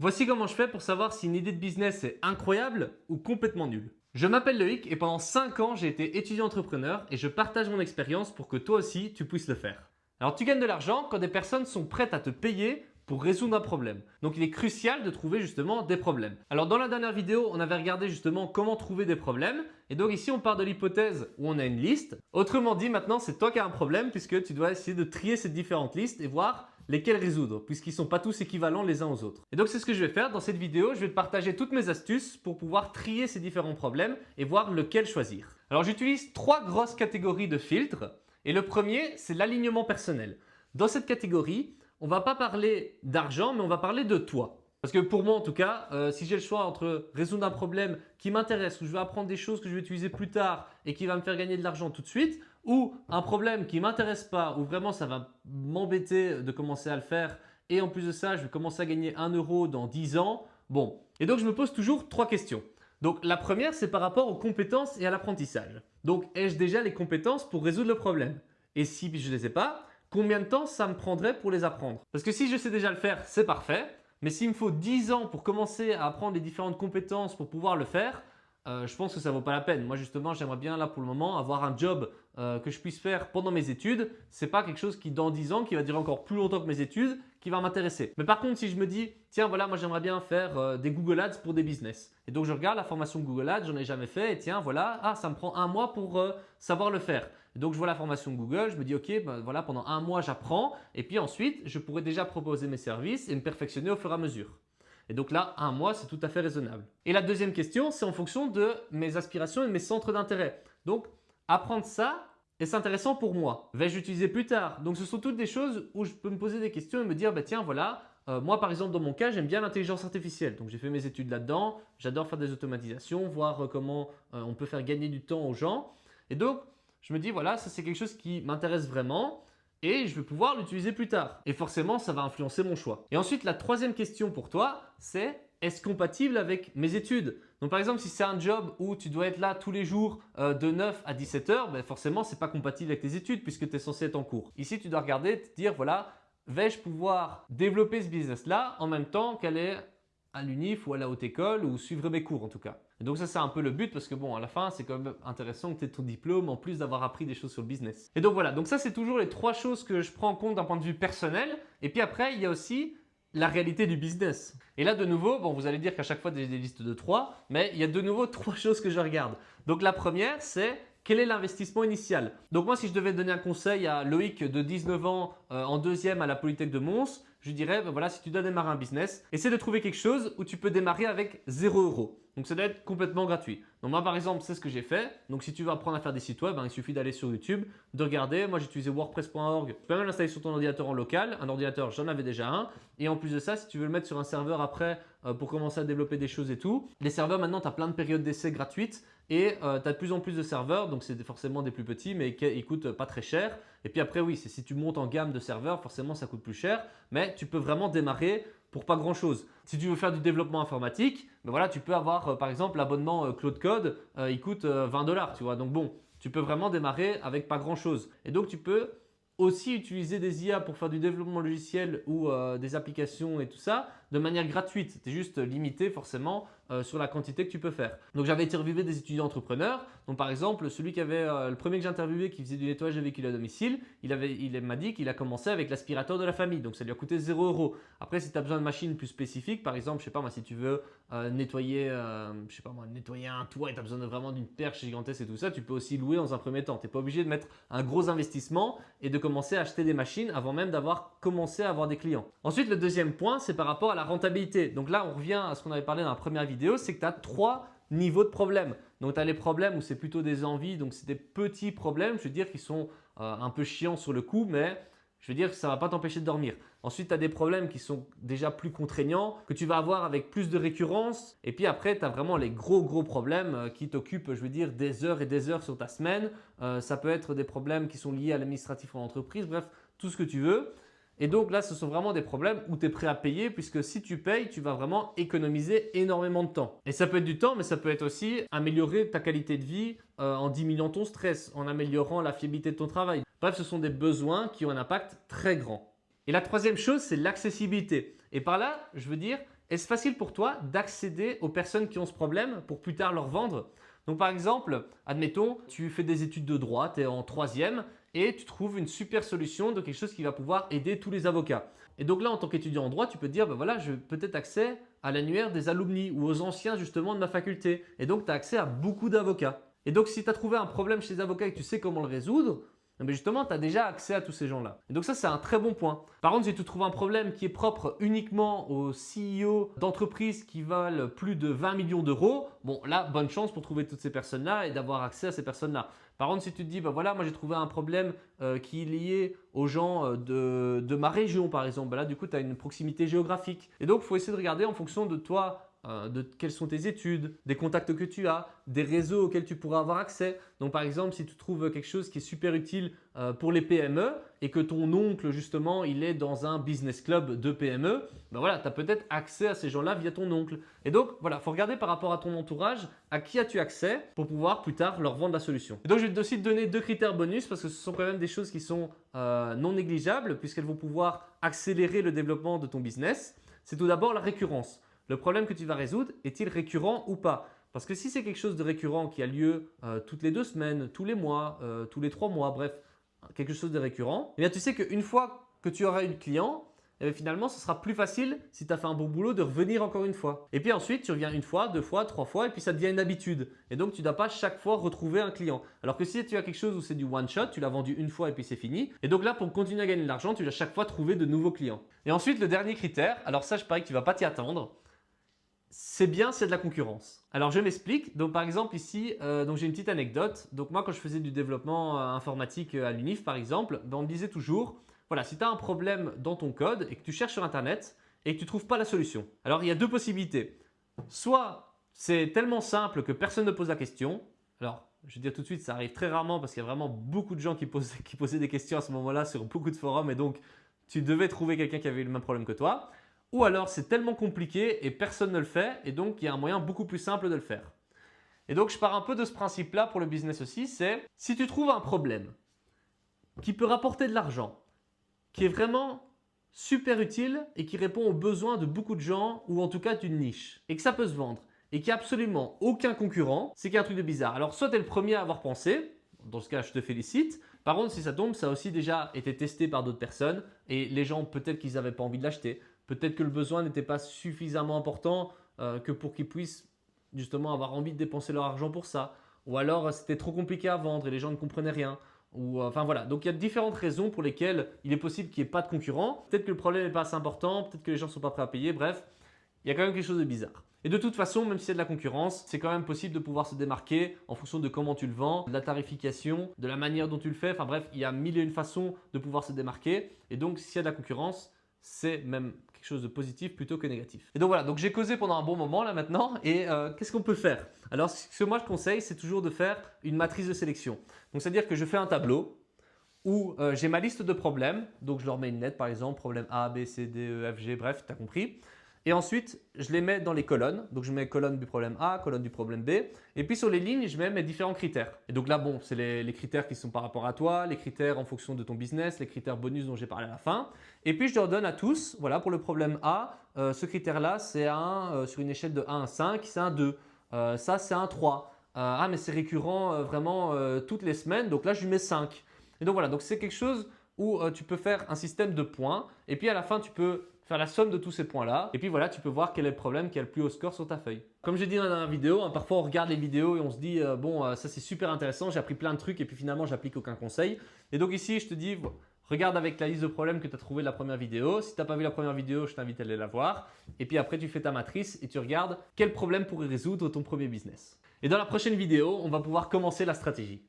Voici comment je fais pour savoir si une idée de business est incroyable ou complètement nulle. Je m'appelle Loïc et pendant 5 ans, j'ai été étudiant entrepreneur et je partage mon expérience pour que toi aussi, tu puisses le faire. Alors tu gagnes de l'argent quand des personnes sont prêtes à te payer pour résoudre un problème. Donc il est crucial de trouver justement des problèmes. Alors dans la dernière vidéo, on avait regardé justement comment trouver des problèmes. Et donc ici, on part de l'hypothèse où on a une liste. Autrement dit, maintenant, c'est toi qui as un problème puisque tu dois essayer de trier ces différentes listes et voir lesquels résoudre, puisqu'ils ne sont pas tous équivalents les uns aux autres. Et donc c'est ce que je vais faire dans cette vidéo, je vais te partager toutes mes astuces pour pouvoir trier ces différents problèmes et voir lequel choisir. Alors j'utilise 3 grosses catégories de filtres, et le premier, c'est l'alignement personnel. Dans cette catégorie, on ne va pas parler d'argent, mais on va parler de toi. Parce que pour moi, en tout cas, si j'ai le choix entre résoudre un problème qui m'intéresse, où je vais apprendre des choses que je vais utiliser plus tard et qui va me faire gagner de l'argent tout de suite, ou un problème qui ne m'intéresse pas, où vraiment ça va m'embêter de commencer à le faire, et en plus de ça, je vais commencer à gagner 1 euro dans 10 ans, bon. Et donc, je me pose toujours 3 questions. Donc, la première, c'est par rapport aux compétences et à l'apprentissage. Donc, ai-je déjà les compétences pour résoudre le problème? Et si je ne les ai pas, combien de temps ça me prendrait pour les apprendre? Parce que si je sais déjà le faire, c'est parfait. Mais s'il me faut 10 ans pour commencer à apprendre les différentes compétences pour pouvoir le faire, je pense que ça ne vaut pas la peine. Moi, justement, j'aimerais bien là pour le moment avoir un job que je puisse faire pendant mes études. Ce n'est pas quelque chose qui, dans 10 ans, qui va durer encore plus longtemps que mes études, qui va m'intéresser. Mais par contre, si je me dis, tiens, voilà, moi j'aimerais bien faire des Google Ads pour des business. Et donc, je regarde la formation Google Ads, j'en ai jamais fait. Et tiens, voilà, ça me prend 1 mois pour savoir le faire. Et donc, je vois la formation Google, je me dis, ok, ben, voilà, pendant 1 mois, j'apprends. Et puis ensuite, je pourrais déjà proposer mes services et me perfectionner au fur et à mesure. Et donc là, 1 mois, c'est tout à fait raisonnable. Et la deuxième question, c'est en fonction de mes aspirations et de mes centres d'intérêt. Donc, apprendre ça, est-ce intéressant pour moi? Vais-je l'utiliser plus tard? Donc, ce sont toutes des choses où je peux me poser des questions et me dire, bah, tiens, voilà, moi, par exemple, dans mon cas, j'aime bien l'intelligence artificielle. Donc, j'ai fait mes études là-dedans. J'adore faire des automatisations, voir comment on peut faire gagner du temps aux gens. Et donc, je me dis, voilà, ça, c'est quelque chose qui m'intéresse vraiment et je vais pouvoir l'utiliser plus tard. Et forcément, ça va influencer mon choix. Et ensuite, la troisième question pour toi, c'est est-ce compatible avec mes études? Donc par exemple, si c'est un job où tu dois être là tous les jours de 9 à 17 heures, ben forcément, ce n'est pas compatible avec tes études puisque tu es censé être en cours. Ici, tu dois regarder, te dire, voilà, vais-je pouvoir développer ce business-là en même temps qu'elle est à l'UNIF ou à la haute école ou suivre mes cours en tout cas. Et donc ça c'est un peu le but parce que bon à la fin c'est quand même intéressant que tu aies ton diplôme en plus d'avoir appris des choses sur le business. Et donc voilà, donc ça c'est toujours les 3 choses que je prends en compte d'un point de vue personnel. Et puis après il y a aussi la réalité du business. Et là de nouveau, bon vous allez dire qu'à chaque fois j'ai des listes de 3, mais il y a de nouveau 3 choses que je regarde. Donc la première c'est quel est l'investissement initial? Donc moi, si je devais donner un conseil à Loïc de 19 ans en deuxième à la Polytech de Mons, je dirais, ben voilà, si tu dois démarrer un business, essaie de trouver quelque chose où tu peux démarrer avec 0 euros. Donc ça doit être complètement gratuit. Donc moi par exemple, c'est ce que j'ai fait. Donc si tu veux apprendre à faire des sites web, il suffit d'aller sur YouTube, de regarder. Moi j'ai utilisé wordpress.org. Tu peux même l'installer sur ton ordinateur en local. Un ordinateur, j'en avais déjà un. Et en plus de ça, si tu veux le mettre sur un serveur après pour commencer à développer des choses et tout, les serveurs maintenant, tu as plein de périodes d'essai gratuites. Et tu as de plus en plus de serveurs, donc c'est forcément des plus petits, mais ils coûtent pas très cher. Et puis après, oui, si tu montes en gamme de serveurs, forcément ça coûte plus cher, mais tu peux vraiment démarrer pour pas grand chose. Si tu veux faire du développement informatique, ben voilà, tu peux avoir par exemple l'abonnement Cloud Code, il coûte 20 dollars, tu vois. Donc bon, tu peux vraiment démarrer avec pas grand chose. Et donc tu peux aussi utiliser des IA pour faire du développement logiciel ou des applications et tout ça de manière gratuite. Tu es juste limité forcément sur la quantité que tu peux faire. Donc j'avais interviewé des étudiants entrepreneurs. Donc par exemple, celui qui avait le premier que j'ai interviewé qui faisait du nettoyage de véhicules à domicile, il m'a dit qu'il a commencé avec l'aspirateur de la famille. Donc ça lui a coûté 0 euros. Après, si tu as besoin de machines plus spécifiques, par exemple, je sais pas moi, si tu veux nettoyer un toit et tu as besoin vraiment d'une perche gigantesque et tout ça, tu peux aussi louer dans un premier temps. Tu n'es pas obligé de mettre un gros investissement et de commencer à acheter des machines avant même d'avoir commencé à avoir des clients. Ensuite, le deuxième point, c'est par rapport à la rentabilité. Donc là, on revient à ce qu'on avait parlé dans la première vidéo, c'est que tu as 3 niveaux de problèmes. Donc tu as les problèmes où c'est plutôt des envies, donc c'est des petits problèmes, je veux dire, qui sont un peu chiants sur le coup, mais je veux dire que ça ne va pas t'empêcher de dormir. Ensuite, tu as des problèmes qui sont déjà plus contraignants, que tu vas avoir avec plus de récurrence. Et puis après, tu as vraiment les gros problèmes qui t'occupent, je veux dire, des heures et des heures sur ta semaine. Ça peut être des problèmes qui sont liés à l'administratif en entreprise, bref, tout ce que tu veux. Et donc là, ce sont vraiment des problèmes où tu es prêt à payer puisque si tu payes, tu vas vraiment économiser énormément de temps. Et ça peut être du temps, mais ça peut être aussi améliorer ta qualité de vie en diminuant ton stress, en améliorant la fiabilité de ton travail. Bref, ce sont des besoins qui ont un impact très grand. Et la troisième chose, c'est l'accessibilité. Et par là, je veux dire, est-ce facile pour toi d'accéder aux personnes qui ont ce problème pour plus tard leur vendre? Donc par exemple, admettons, tu fais des études de droit, tu es en troisième et tu trouves une super solution de quelque chose qui va pouvoir aider tous les avocats. Et donc là, en tant qu'étudiant en droit, tu peux te dire, ben voilà, je vais peut-être accès à l'annuaire des alumni ou aux anciens justement de ma faculté. Et donc, tu as accès à beaucoup d'avocats. Et donc, si tu as trouvé un problème chez les avocats et que tu sais comment le résoudre, mais justement, tu as déjà accès à tous ces gens-là. Et donc ça, c'est un très bon point. Par contre, si tu trouves un problème qui est propre uniquement aux CEO d'entreprises qui valent plus de 20 millions d'euros, bon là, bonne chance pour trouver toutes ces personnes-là et d'avoir accès à ces personnes-là. Par contre, si tu te dis, bah voilà, moi j'ai trouvé un problème qui est lié aux gens de ma région, par exemple, bah là, du coup, tu as une proximité géographique. Et donc, il faut essayer de regarder en fonction de toi, de quelles sont tes études, des contacts que tu as, des réseaux auxquels tu pourras avoir accès. Donc par exemple, si tu trouves quelque chose qui est super utile pour les PME et que ton oncle justement, il est dans un business club de PME, ben voilà, tu as peut-être accès à ces gens-là via ton oncle. Et donc voilà, il faut regarder par rapport à ton entourage, à qui as-tu accès pour pouvoir plus tard leur vendre la solution. Et donc je vais aussi te donner 2 critères bonus parce que ce sont quand même des choses qui sont non négligeables puisqu'elles vont pouvoir accélérer le développement de ton business. C'est tout d'abord la récurrence. Le problème que tu vas résoudre est-il récurrent ou pas? Parce que si c'est quelque chose de récurrent qui a lieu toutes les 2 semaines, tous les mois, tous les 3 mois, bref, quelque chose de récurrent, eh bien tu sais qu'une fois que tu auras eu le client, eh bien, finalement, ce sera plus facile si tu as fait un bon boulot de revenir encore une fois. Et puis ensuite, tu reviens une fois, 2 fois, 3 fois et puis ça devient une habitude. Et donc, tu ne dois pas chaque fois retrouver un client. Alors que si tu as quelque chose où c'est du one shot, tu l'as vendu une fois et puis c'est fini. Et donc là, pour continuer à gagner de l'argent, tu dois chaque fois trouver de nouveaux clients. Et ensuite, le dernier critère, alors ça, je parie que tu ne vas pas t'y attendre. C'est bien s'il y a de la concurrence. Alors je m'explique. Donc par exemple ici, j'ai une petite anecdote. Donc moi quand je faisais du développement informatique à l'UNIF par exemple, on me disait toujours, voilà, si tu as un problème dans ton code et que tu cherches sur internet et que tu ne trouves pas la solution. Alors il y a 2 possibilités. Soit c'est tellement simple que personne ne pose la question. Alors je vais dire tout de suite, ça arrive très rarement parce qu'il y a vraiment beaucoup de gens qui posaient des questions à ce moment-là sur beaucoup de forums et donc tu devais trouver quelqu'un qui avait le même problème que toi. Ou alors c'est tellement compliqué et personne ne le fait et donc il y a un moyen beaucoup plus simple de le faire. Et donc je pars un peu de ce principe-là pour le business aussi, c'est si tu trouves un problème qui peut rapporter de l'argent, qui est vraiment super utile et qui répond aux besoins de beaucoup de gens ou en tout cas d'une niche et que ça peut se vendre et qu'il n'y a absolument aucun concurrent, c'est qu'il y a un truc de bizarre. Alors soit tu es le premier à avoir pensé, dans ce cas je te félicite. Par contre si ça tombe, ça a aussi déjà été testé par d'autres personnes et les gens peut-être qu'ils n'avaient pas envie de l'acheter. Peut-être que le besoin n'était pas suffisamment important que pour qu'ils puissent justement avoir envie de dépenser leur argent pour ça. Ou alors c'était trop compliqué à vendre et les gens ne comprenaient rien. Ou, enfin voilà, donc il y a différentes raisons pour lesquelles il est possible qu'il n'y ait pas de concurrent. Peut-être que le problème n'est pas assez important, peut-être que les gens ne sont pas prêts à payer, bref, il y a quand même quelque chose de bizarre. Et de toute façon, même s'il y a de la concurrence, c'est quand même possible de pouvoir se démarquer en fonction de comment tu le vends, de la tarification, de la manière dont tu le fais. Enfin bref, il y a 1001 façons de pouvoir se démarquer. Et donc s'il y a de la concurrence, c'est même quelque chose de positif plutôt que négatif. Et donc voilà, donc j'ai causé pendant un bon moment là maintenant et qu'est-ce qu'on peut faire? Alors ce que moi je conseille, c'est toujours de faire une matrice de sélection. Donc c'est-à-dire que je fais un tableau où j'ai ma liste de problèmes, donc je leur mets une lettre par exemple, problème A, B, C, D, E, F, G, bref, tu as compris. Et ensuite, je les mets dans les colonnes. Donc, je mets colonne du problème A, colonne du problème B. Et puis, sur les lignes, je mets mes différents critères. Et donc là, bon, c'est les critères qui sont par rapport à toi, les critères en fonction de ton business, les critères bonus dont j'ai parlé à la fin. Et puis, je leur donne à tous, voilà, pour le problème A, ce critère-là, c'est un, sur une échelle de 1 à 5, c'est un 2. Ça, c'est un 3. Ah, mais c'est récurrent vraiment toutes les semaines. Donc là, je lui mets 5. Et donc voilà, donc c'est quelque chose où tu peux faire un système de points. Et puis, à la fin, tu peux faire la somme de tous ces points-là. Et puis voilà, tu peux voir quel est le problème qui a le plus haut score sur ta feuille. Comme j'ai dit dans la dernière vidéo, parfois on regarde les vidéos et on se dit ça c'est super intéressant, j'ai appris plein de trucs et puis finalement j'applique aucun conseil. Et donc ici, je te dis, regarde avec la liste de problèmes que tu as trouvé de la première vidéo. Si tu n'as pas vu la première vidéo, je t'invite à aller la voir. Et puis après, tu fais ta matrice et tu regardes quel problème pourrait résoudre ton premier business. Et dans la prochaine vidéo, on va pouvoir commencer la stratégie.